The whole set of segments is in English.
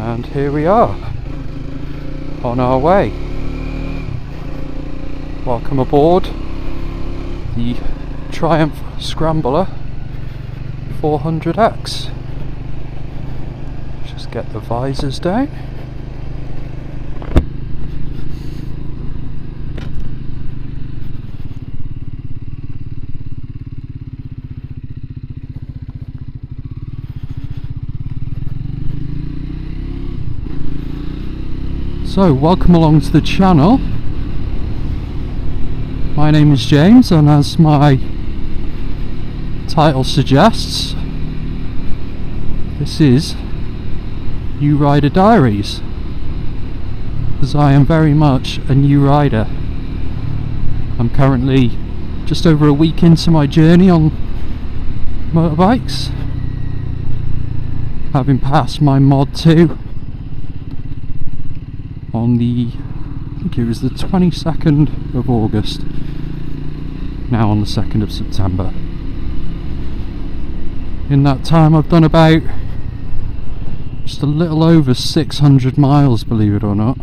And here we are, on our way. Welcome aboard the Triumph Scrambler 400x. Just get the visors down. So, welcome along to the channel. My name is James, and as my title suggests, this is New Rider Diaries, as I am very much a new rider. I'm currently just over a week into my journey on motorbikes, having passed my Mod 2 on the, I think it was the 22nd of August, now on the 2nd of September. In that time I've done about just a little over 600 miles, believe it or not,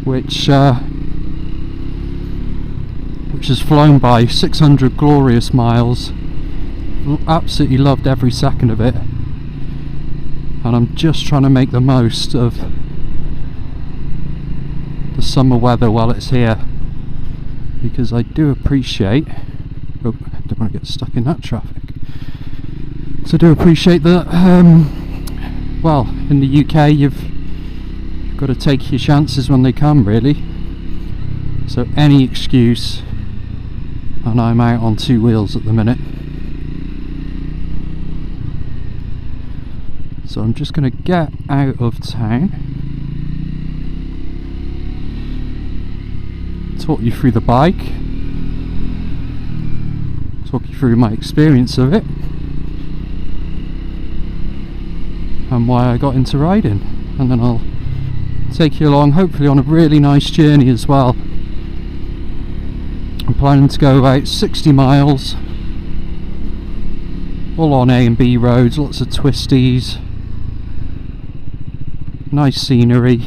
which has flown by. 600 glorious miles. Absolutely loved every second of it. And I'm just trying to make the most of the summer weather while it's here, because I do appreciate, oh, I don't want to get stuck in that traffic, so I do appreciate that, well, in the UK you've got to take your chances when they come, really. So any excuse, and I'm out on two wheels at the minute. So I'm just going to get out of town, talk you through the bike, talk you through my experience of it, and why I got into riding, and then I'll take you along, hopefully on a really nice journey as well. I'm planning to go about 60 miles, all on A and B roads, lots of twisties. Nice scenery.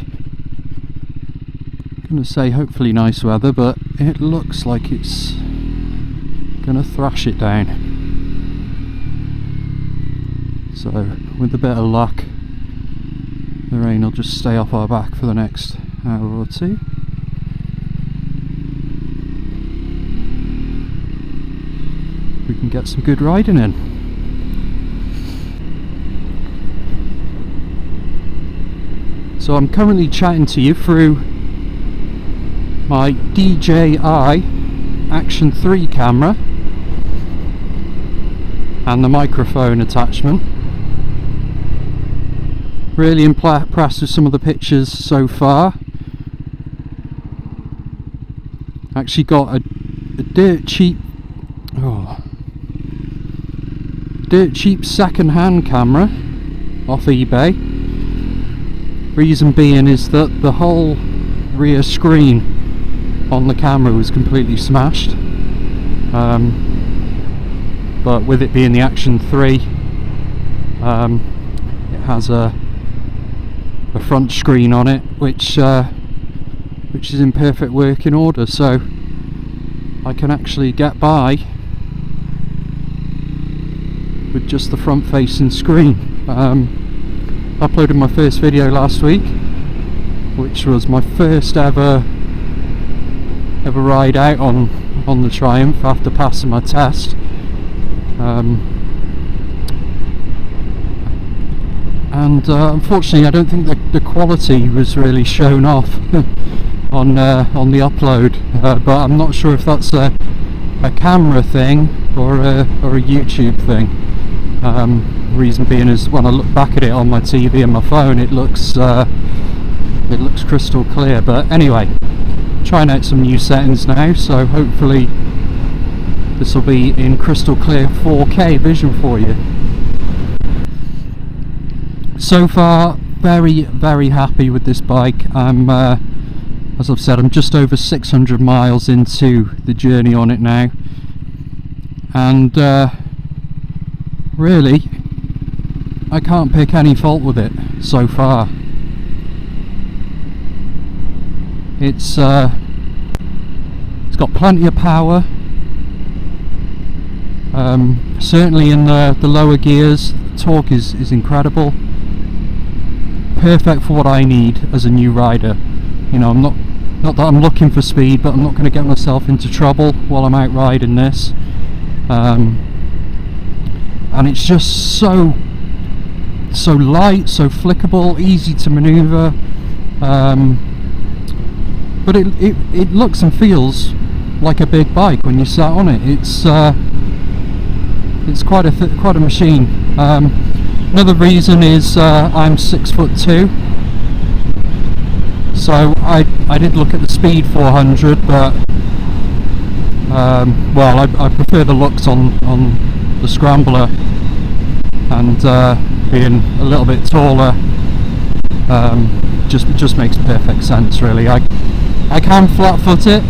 I'm gonna say hopefully nice weather, but it looks like it's gonna thrash it down. So with a bit of luck, the rain will just stay off our back for the next hour or two. We can get some good riding in. So I'm currently chatting to you through my DJI Action 3 camera and the microphone attachment. Really impressed with some of the pictures so far. Actually got a dirt cheap second-hand camera off eBay. Reason being is that the whole rear screen on the camera was completely smashed, but with it being the Action 3, it has a front screen on it which is in perfect working order, so I can actually get by with just the front facing screen. Uploaded my first video last week, which was my first ever ride out on the Triumph after passing my test, and unfortunately I don't think the quality was really shown off on the upload, but I'm not sure if that's a camera thing or a YouTube thing. Reason being is when I look back at it on my TV and my phone, it looks crystal clear. But anyway, trying out some new settings now, so hopefully this will be in crystal clear 4K vision for you. So far, very happy with this bike. I'm as I've said, I'm just over 600 miles into the journey on it now, and really I can't pick any fault with it so far. It's got plenty of power. Certainly in the lower gears, the torque is incredible. Perfect for what I need as a new rider. You know, I'm not that I'm looking for speed, but I'm not going to get myself into trouble while I'm out riding this. And it's just so light, so flickable, easy to maneuver. But it looks and feels like a big bike when you sat on it. It's quite a machine. Another reason is I'm 6'2", so I did look at the Speed 400, but well, I prefer the looks on the Scrambler, and being a little bit taller just makes perfect sense, really. I can flat foot it,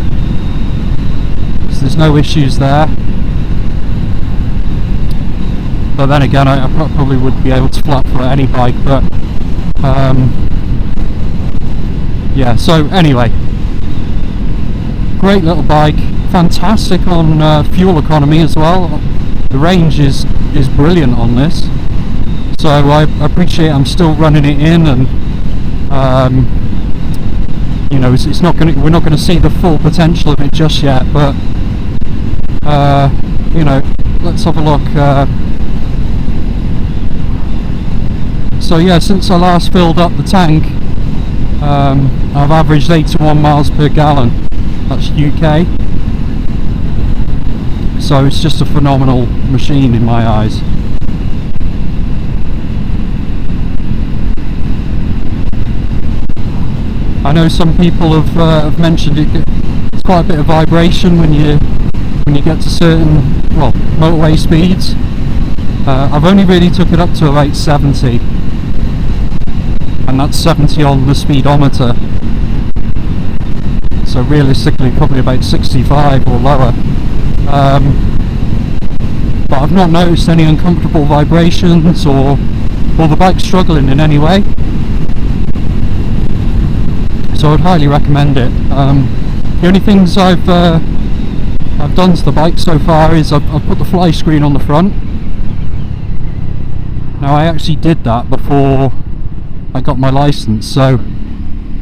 so there's no issues there. But then again, I probably would be able to flat foot any bike, but yeah, so anyway, great little bike, fantastic on fuel economy as well. The range is brilliant on this, so I appreciate I'm still running it in, and you know, we're not going to see the full potential of it just yet, but you know, let's have a look. So yeah, since I last filled up the tank, I've averaged 81 miles per gallon. That's UK. So it's just a phenomenal machine in my eyes. I know some people have mentioned it's quite a bit of vibration when you get to certain, well, motorway speeds. I've only really took it up to about 70, and that's 70 on the speedometer, so realistically probably about 65 or lower. But I've not noticed any uncomfortable vibrations or the bike struggling in any way, so I'd highly recommend it. The only things I've done to the bike so far is I've put the fly screen on the front. Now, I actually did that before I got my license, so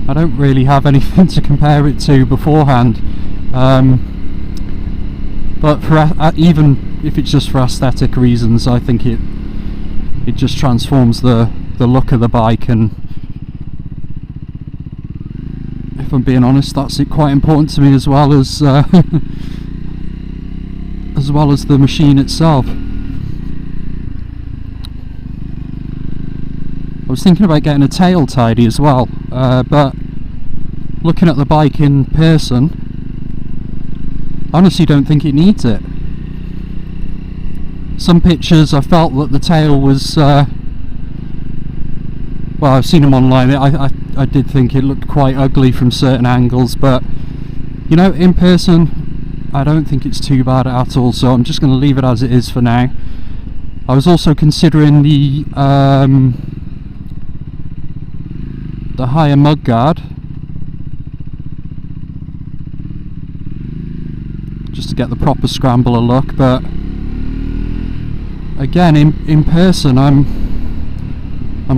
I don't really have anything to compare it to beforehand. But for even if it's just for aesthetic reasons, I think it just transforms the look of the bike, and if I'm being honest, that's quite important to me, as well as as well as the machine itself. I was thinking about getting a tail tidy as well, but looking at the bike in person, I honestly don't think it needs it. Some pictures I felt that the tail was, well, I've seen them online, I did think it looked quite ugly from certain angles, but you know, in person I don't think it's too bad at all, so I'm just going to leave it as it is for now. I was also considering the higher mudguard, just to get the proper Scrambler look, but again, in person I'm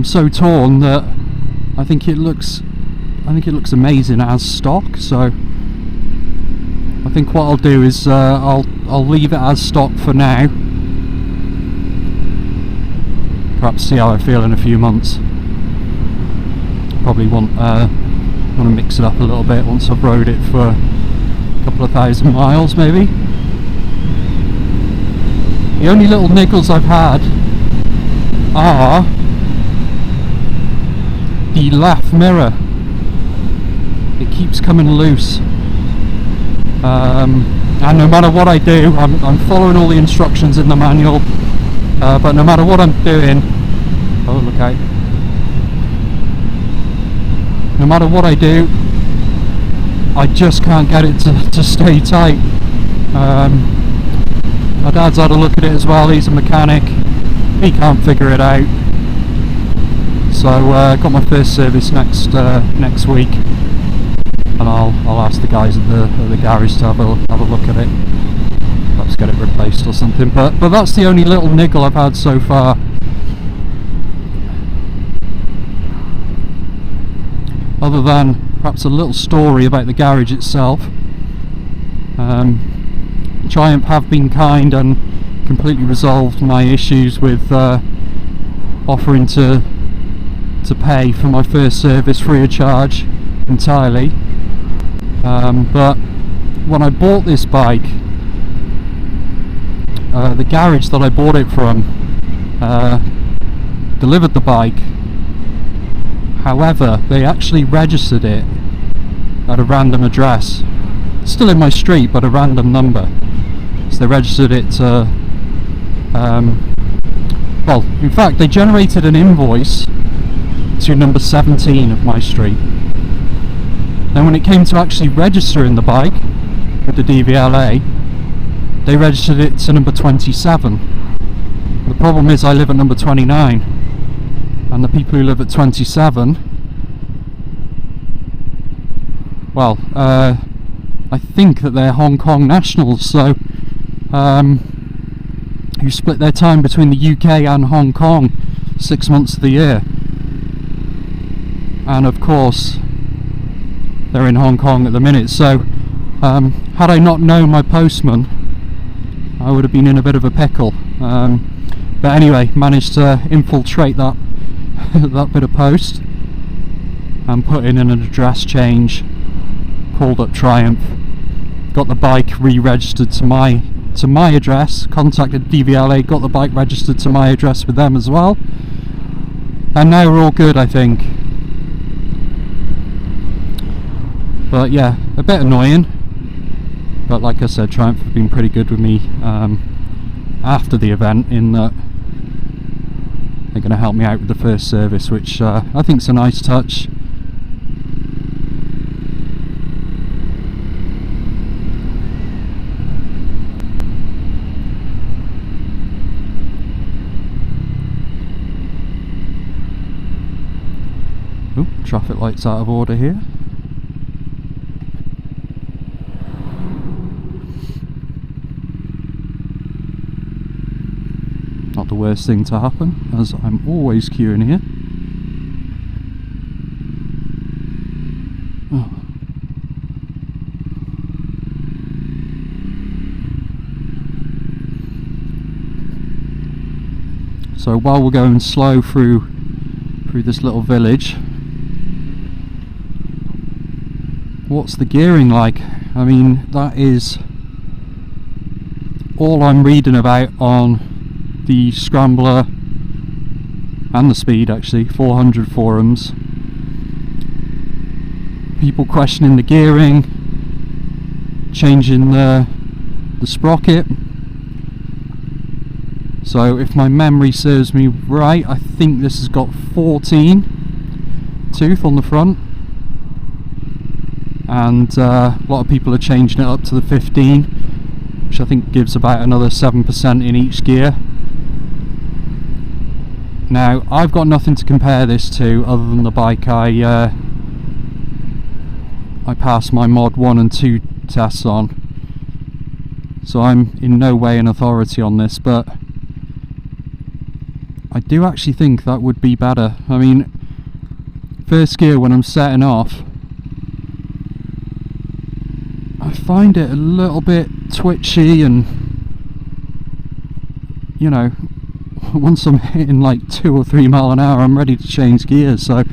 so torn that I think it looks amazing as stock. So I think what I'll do is I'll leave it as stock for now, perhaps see how I feel in a few months. Probably want to mix it up a little bit once I've rode it for a couple of thousand miles maybe. The only little niggles I've had are the left mirror. It keeps coming loose, and no matter what I do, I'm following all the instructions in the manual, but no matter what I'm doing, oh look out, no matter what I do, I just can't get it to stay tight. My dad's had a look at it as well, he's a mechanic, he can't figure it out. So got my first service next week, and I'll ask the guys at the garage to have a look at it, perhaps get it replaced or something. But that's the only little niggle I've had so far. Other than perhaps a little story about the garage itself. Triumph have been kind and completely resolved my issues with offering to pay for my first service free of charge entirely. But when I bought this bike, the garage that I bought it from delivered the bike. However, they actually registered it at a random address, still in my street but a random number. So they registered it to well, in fact they generated an invoice to number 17 of my street. Then when it came to actually registering the bike with the DVLA, they registered it to number 27. The problem is I live at number 29, and the people who live at 27, well, I think that they're Hong Kong nationals, so who split their time between the UK and Hong Kong 6 months of the year. And of course they're in Hong Kong at the minute, so had I not known my postman, I would have been in a bit of a pickle. But anyway, managed to infiltrate that that bit of post and put in an address change, called up Triumph, got the bike re-registered to my address, contacted DVLA, got the bike registered to my address with them as well, and now we're all good, I think. But yeah, a bit annoying, but like I said, Triumph have been pretty good with me after the event, in that they're going to help me out with the first service, which I think is a nice touch. Ooh, traffic lights out of order here. Not the worst thing to happen, as I'm always queuing here. Oh. So while we're going slow through this little village, what's the gearing like? I mean, that is all I'm reading about on the Scrambler and the Speed, actually, 400 forums. People questioning the gearing, changing the sprocket. So if my memory serves me right, I think this has got 14 tooth on the front, and a lot of people are changing it up to the 15, which I think gives about another 7% in each gear. Now, I've got nothing to compare this to other than the bike I passed my mod 1 and 2 tests on, so I'm in no way an authority on this, but I do actually think that would be better. I mean, first gear when I'm setting off, I find it a little bit twitchy, and you know, once I'm hitting like 2 or 3 mile an hour, I'm ready to change gears. So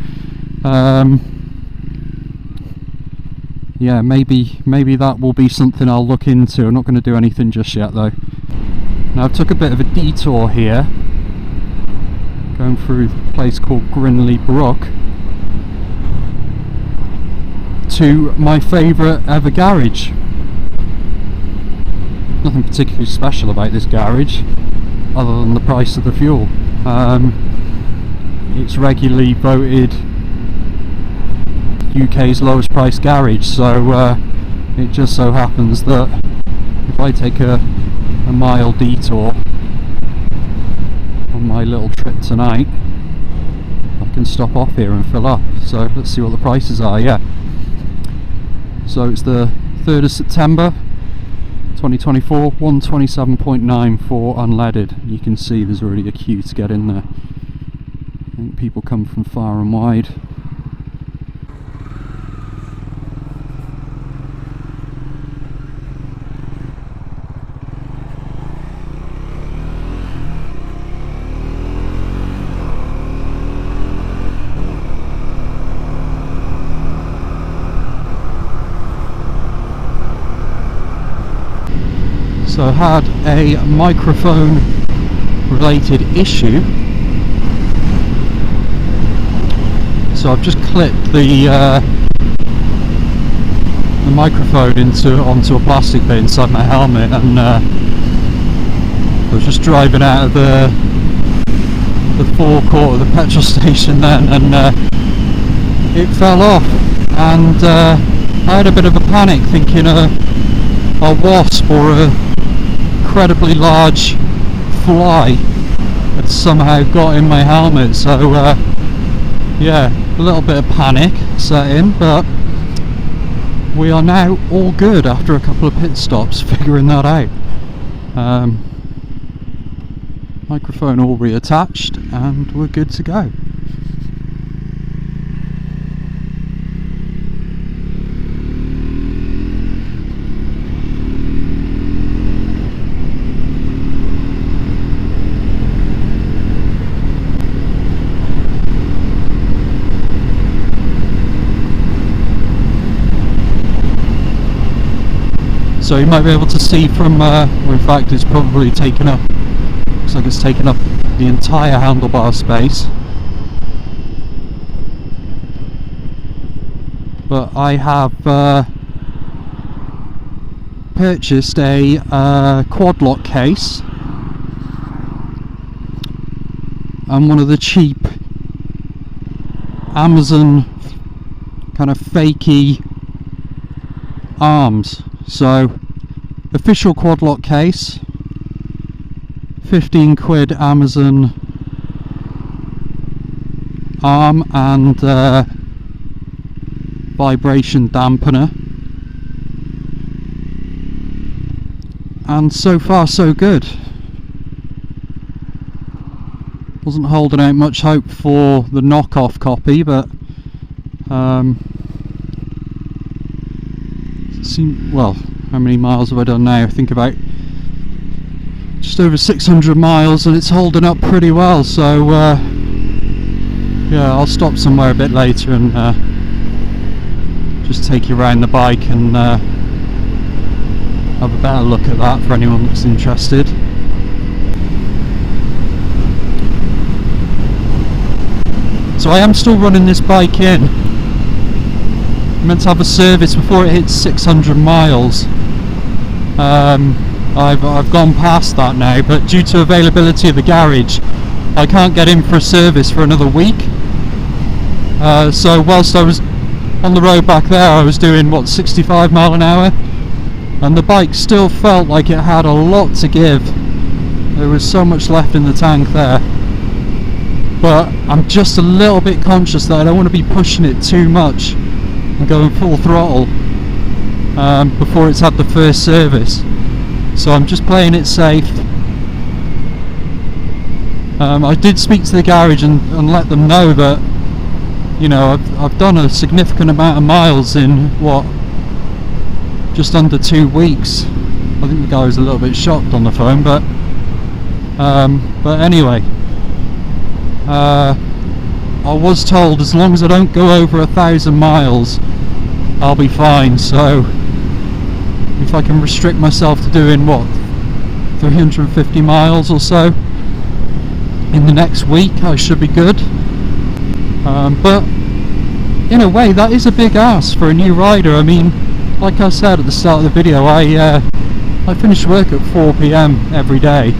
yeah, maybe that will be something I'll look into. I'm not going to do anything just yet though. Now, I took a bit of a detour here, going through a place called Grinley Brook to my favourite ever garage. Nothing particularly special about this garage other than the price of the fuel. It's regularly voted UK's lowest price garage, so it just so happens that if I take a mile detour on my little trip tonight, I'll can stop off here and fill up. So let's see what the prices are. Yeah, so it's the 3rd of September 2024, 127.9 for unleaded. You can see there's already a queue to get in there. I think people come from far and wide. So I had a microphone related issue, so I've just clipped the microphone onto a plastic bit inside my helmet, and I was just driving out of the forecourt of the petrol station then, and it fell off, and I had a bit of a panic thinking a wasp or a incredibly large fly had somehow got in my helmet. So yeah, a little bit of panic set in, but we are now all good after a couple of pit stops figuring that out. Microphone all reattached and we're good to go. So you might be able to see from, well, in fact it's probably taken up, looks like it's taken up the entire handlebar space. But I have purchased a quad lock case and one of the cheap Amazon kind of fakey arms. So, official quad lock case, 15 quid Amazon arm and vibration dampener, and so far so good. Wasn't holding out much hope for the knockoff copy, but well, how many miles have I done now? I think about just over 600 miles, and it's holding up pretty well. So yeah, I'll stop somewhere a bit later and just take you around the bike and have a better look at that for anyone that's interested. So I am still running this bike in. Meant to have a service before it hits 600 miles. I've gone past that now, but due to availability of the garage I can't get in for a service for another week. So whilst I was on the road back there I was doing what, 65 mile an hour, and the bike still felt like it had a lot to give. There was so much left in the tank there, but I'm just a little bit conscious that I don't want to be pushing it too much and going full throttle before it's had the first service. So I'm just playing it safe. I did speak to the garage and let them know that, you know, I've done a significant amount of miles in what, just under 2 weeks. I think the guy was a little bit shocked on the phone, but anyway, I was told as long as I don't go over 1,000 miles I'll be fine. So if I can restrict myself to doing what, 350 miles or so in the next week, I should be good. But in a way that is a big ask for a new rider. I mean, like I said at the start of the video, I finish work at 4 PM every day,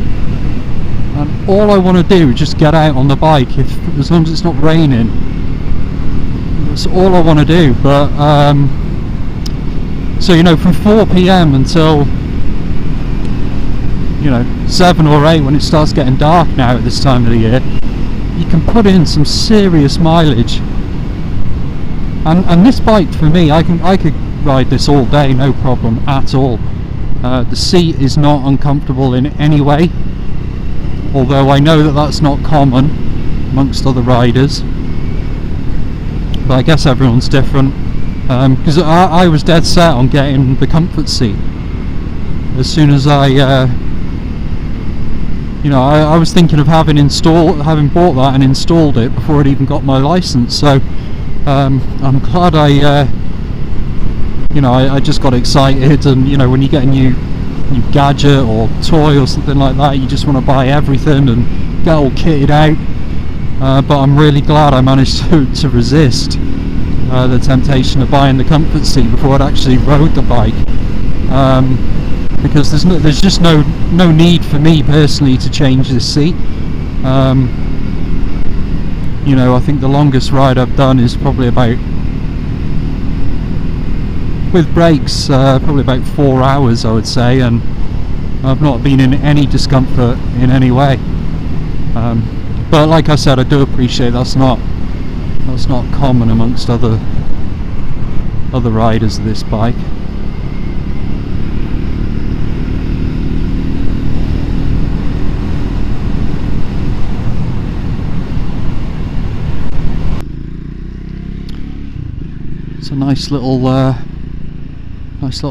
and all I want to do is just get out on the bike, as long as it's not raining. That's all I want to do. But so, you know, from 4 PM until, you know, 7 or 8 when it starts getting dark now at this time of the year, you can put in some serious mileage. And this bike, for me, I could ride this all day, no problem at all. The seat is not uncomfortable in any way, although I know that that's not common amongst other riders. But I guess everyone's different, because I was dead set on getting the comfort seat as soon as I was thinking of having bought that and installed it before I'd even got my license. So I'm glad I just got excited. And when you get a new gadget or toy or something like that, you just want to buy everything and get all kitted out. But I'm really glad I managed to resist the temptation of buying the comfort seat before I'd actually rode the bike. Because there's just no need for me personally to change this seat. I think the longest ride I've done is probably about, with brakes, probably about 4 hours, I would say, and I've not been in any discomfort in any way. But like I said, I do appreciate that's not common amongst other riders of this bike. It's a nice little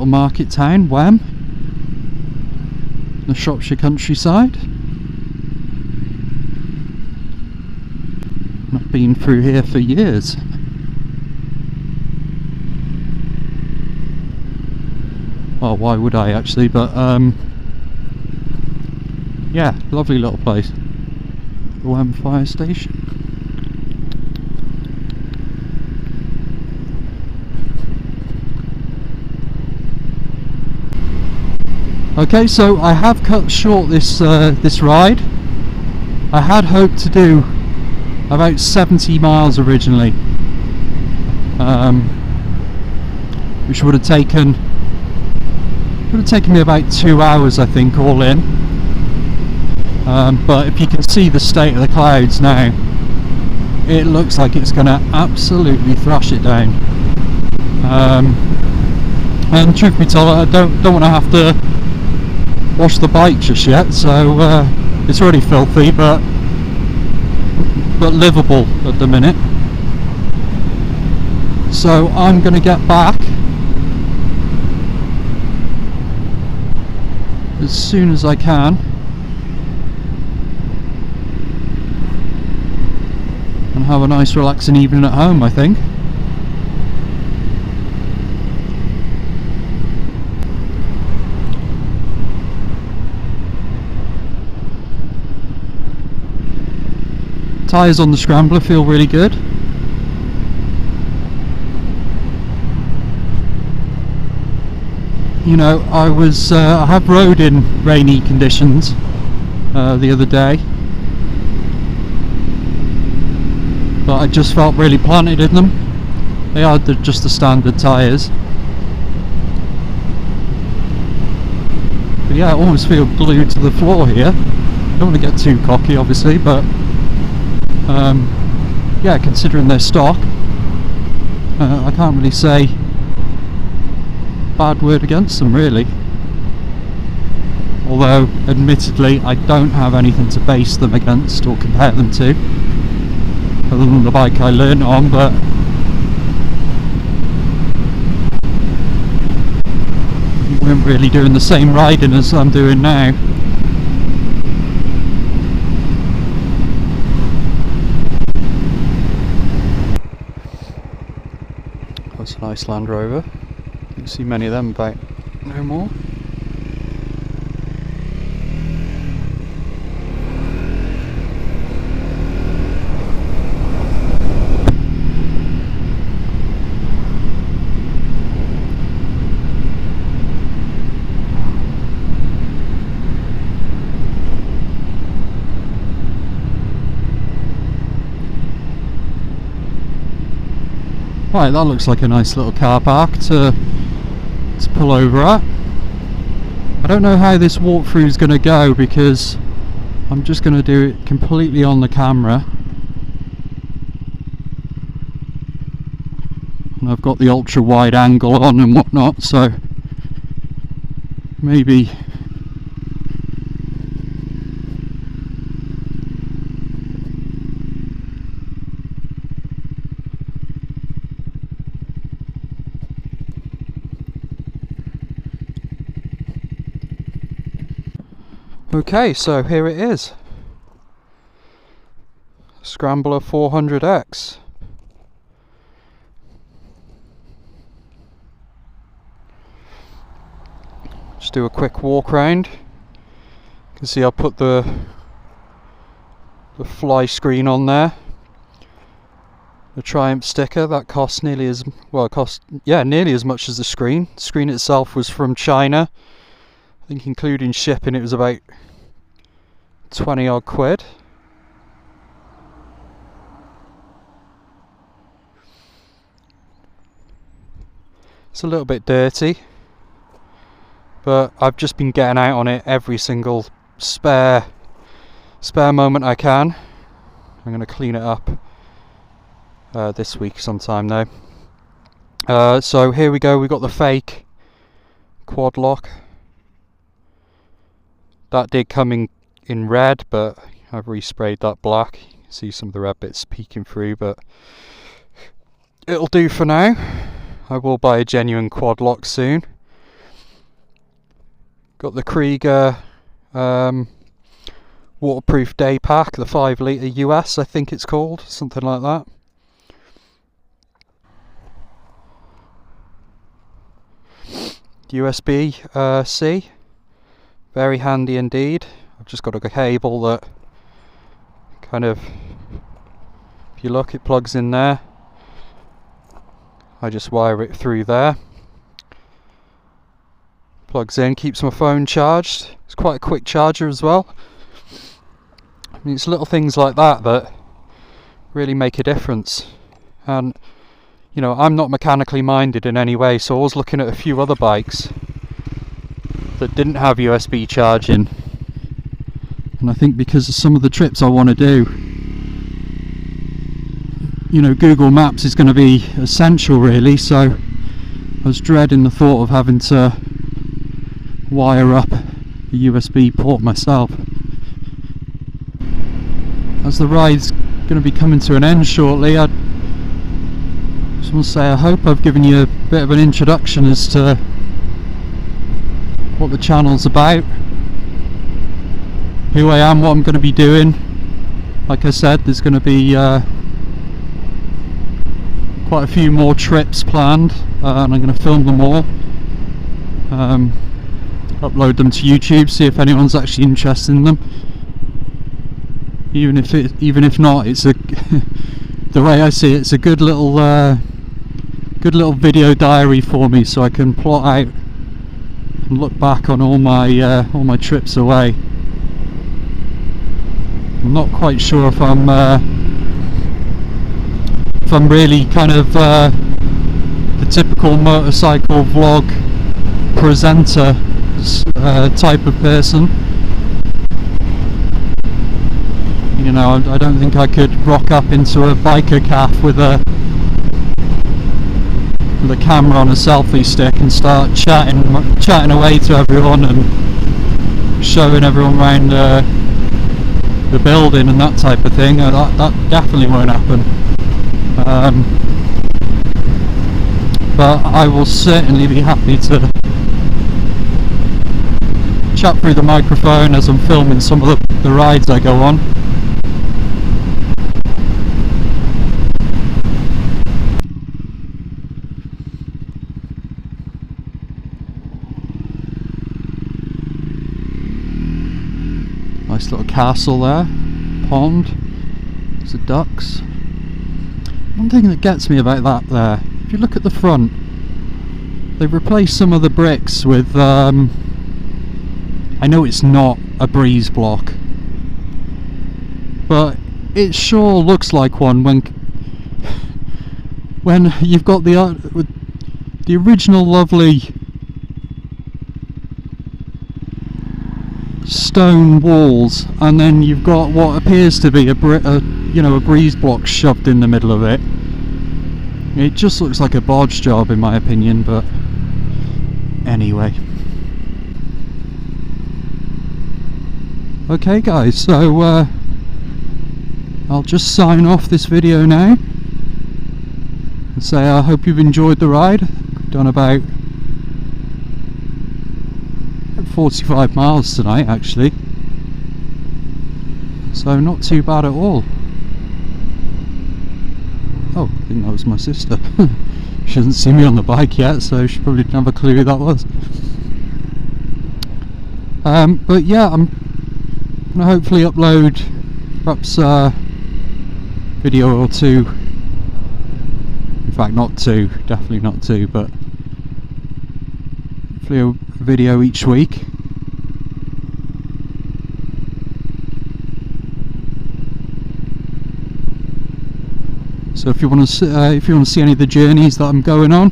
market town, Wem, in the Shropshire countryside. Not been through here for years. Well, why would I actually? But yeah, lovely little place. The Wem fire station. Okay, so I have cut short this ride. I had hoped to do about 70 miles originally, which would have taken me about 2 hours, I think, all in. But if you can see the state of the clouds now, it looks like it's going to absolutely thrash it down. And truth be told, I don't want to have to wash the bike just yet, so it's already filthy, but livable at the minute. So I'm going to get back as soon as I can and have a nice relaxing evening at home, I think. Tyres on the Scrambler feel really good. I have rode in rainy conditions the other day, but I just felt really planted in them. They are just the standard tyres. But yeah, I almost feel glued to the floor here. Don't want to get too cocky, obviously, but yeah, considering their stock, I can't really say bad word against them, really. Although, admittedly, I don't have anything to base them against or compare them to, other than the bike I learned on. But you weren't really doing the same riding as I'm doing now. That's a nice Land Rover. You can see many of them about no more. Right, that looks like a nice little car park to pull over at. I don't know how this walkthrough is going to go, because I'm just going to do it completely on the camera. and I've got the ultra wide angle on and whatnot, so maybe okay, so here it is, Scrambler 400x. Just do a quick walk round. You can see I put the fly screen on there. The Triumph sticker that cost nearly as nearly as much as the screen. The screen itself was from China. I think including shipping it was about 20 odd quid. It's a little bit dirty, but I've just been getting out on it every single spare moment I can. I'm going to clean it up this week sometime though. So here we go, we've got the fake quad lock. That did come in red, but I've resprayed that black. You can see some of the red bits peeking through, but it'll do for now. I will buy a genuine quad lock soon. Got the Krieger waterproof day pack, the 5 litre US I think it's called, something like that. USB-C, very handy indeed. I've just got a cable that kind of, if you look, it plugs in there. I just wire it through there. Plugs in, keeps my phone charged. It's quite a quick charger as well. I mean, it's little things like that that really make a difference. And you know, I'm not mechanically minded in any way, so I was looking at a few other bikes that didn't have USB charging. And I think because of some of the trips I want to do, you know, Google Maps is going to be essential really, so I was dreading the thought of having to wire up a USB port myself. As the ride's going to be coming to an end shortly, I just want to say I hope I've given you a bit of an introduction as to what the channel's about, who I am, what I'm going to be doing. Like I said, there's going to be quite a few more trips planned, and I'm going to film them all, upload them to YouTube, see if anyone's actually interested in them. Even if not, it's a the way I see it, it's a good little video diary for me, so I can plot out and look back on all my trips away. I'm not quite sure if I'm really kind of the typical motorcycle vlog presenter type of person. You know, I don't think I could rock up into a biker cafe with a camera on a selfie stick and start chatting away to everyone and showing everyone around the building and that type of thing. That definitely won't happen. But I will certainly be happy to chat through the microphone as I'm filming some of the rides I go on. Nice little castle there, pond, there's the ducks. One thing that gets me about that there, if you look at the front, they've replaced some of the bricks with, I know it's not a breeze block, but it sure looks like one when you've got the original lovely stone walls, and then you've got what appears to be a breeze block shoved in the middle of it. It just looks like a barge job in my opinion, but anyway. Okay guys, so I'll just sign off this video now and say I hope you've enjoyed the ride. We've done about 45 miles tonight actually, so not too bad at all. Oh, I think that was my sister. She hasn't seen me on the bike yet, so she probably didn't have a clue who that was. But yeah, I'm gonna hopefully upload perhaps a video or two. In fact, not two, definitely not two, but hopefully a video each week. So if you want to see any of the journeys that I'm going on,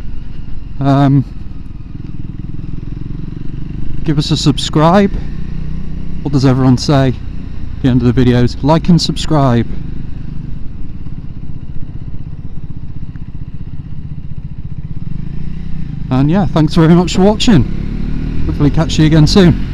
give us a subscribe. What does everyone say at the end of the videos? Like and subscribe. And yeah, thanks very much for watching. Hopefully catch you again soon.